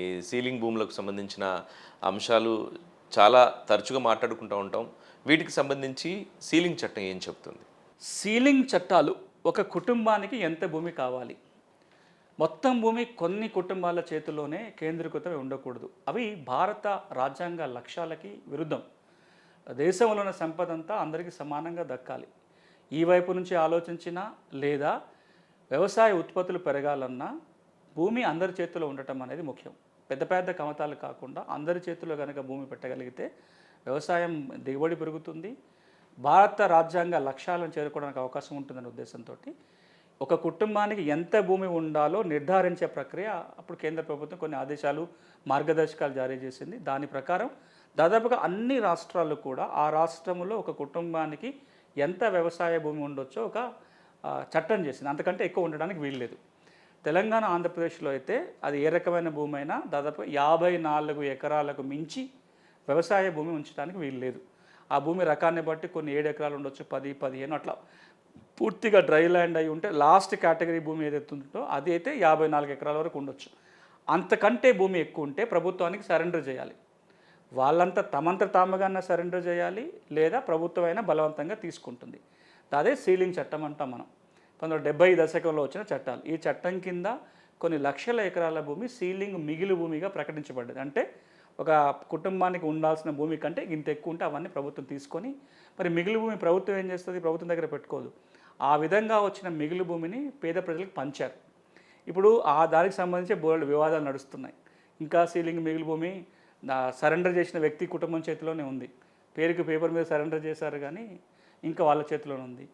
ఈ సీలింగ్ భూములకు సంబంధించిన అంశాలు చాలా తరచుగా మాట్లాడుకుంటూ ఉంటాం. వీటికి సంబంధించి సీలింగ్ చట్టం ఏం చెప్తుంది? సీలింగ్ చట్టాలు ఒక కుటుంబానికి ఎంత భూమి కావాలి? మొత్తం భూమి కొన్ని కుటుంబాల చేతుల్లోనే కేంద్రీకృతమై ఉండకూడదు. అవి భారత రాజ్యాంగ లక్ష్యాలకి విరుద్ధం. దేశంలో ఉన్న సంపద అంతా అందరికీ సమానంగా దక్కాలి. ఈ వైపు నుంచి ఆలోచించినా లేదా వ్యవసాయ ఉత్పత్తులు పెరగాలన్నా భూమి అందరి చేతిలో ఉండటం అనేది ముఖ్యం. పెద్ద పెద్ద కమతాలు కాకుండా అందరి చేతిలో కనుక భూమి పెట్టగలిగితే వ్యవసాయం దిగుబడి పెరుగుతుంది. భారత రాజ్యాంగ లక్ష్యాలను చేరుకోవడానికి అవకాశం ఉంటుందనే ఉద్దేశంతో ఒక కుటుంబానికి ఎంత భూమి ఉండాలో నిర్ధారించే ప్రక్రియ అప్పుడు కేంద్ర ప్రభుత్వం కొన్ని ఆదేశాలు, మార్గదర్శకాలు జారీ చేసింది. దాని ప్రకారం దాదాపుగా అన్ని రాష్ట్రాలు కూడా ఆ రాష్ట్రంలో ఒక కుటుంబానికి ఎంత వ్యవసాయ భూమి ఉండొచ్చో ఒక చట్టం చేసింది. అంతకంటే ఎక్కువ ఉండడానికి వీల్లేదు. తెలంగాణ, ఆంధ్రప్రదేశ్లో అయితే అది ఏ రకమైన భూమి అయినా దాదాపు 54 ఎకరాలకు మించి వ్యవసాయ భూమి ఉంచడానికి వీల్లేదు. ఆ భూమి రకాన్ని బట్టి కొన్ని 7 ఎకరాలు ఉండొచ్చు, 10, 15 అట్లా పూర్తిగా డ్రై ల్యాండ్ అయి ఉంటే లాస్ట్ కేటగిరీ భూమి ఏదైతే ఉంటుందో అది అయితే 54 ఎకరాల వరకు ఉండొచ్చు. అంతకంటే భూమి ఎక్కువ ఉంటే ప్రభుత్వానికి సరెండర్ చేయాలి. వాళ్ళంతా తమంత తాముగానే సరెండర్ చేయాలి, లేదా ప్రభుత్వమైనా బలవంతంగా తీసుకుంటుంది. అదే సీలింగ్ చట్టం అంటాం మనం. 1970 దశకంలో వచ్చిన చట్టాలు. ఈ చట్టం కింద కొన్ని లక్షల ఎకరాల భూమి సీలింగ్ మిగిలి భూమిగా ప్రకటించబడ్డది. అంటే ఒక కుటుంబానికి ఉండాల్సిన భూమి కంటే ఇంత ఎక్కువ ఉంటే అవన్నీ ప్రభుత్వం తీసుకొని, మరి మిగిలి భూమి ప్రభుత్వం ఏం చేస్తుంది? ప్రభుత్వం దగ్గర పెట్టుకోదు. ఆ విధంగా వచ్చిన మిగిలి భూమిని పేద ప్రజలకు పంచారు. ఇప్పుడు దానికి సంబంధించి బోల్డ్ వివాదాలు నడుస్తున్నాయి. ఇంకా సీలింగ్ మిగిలి భూమి సరెండర్ చేసిన వ్యక్తి కుటుంబం చేతిలోనే ఉంది. పేరుకి పేపర్ మీద సరెండర్ చేశారు కానీ ఇంకా వాళ్ళ చేతిలోనే ఉంది.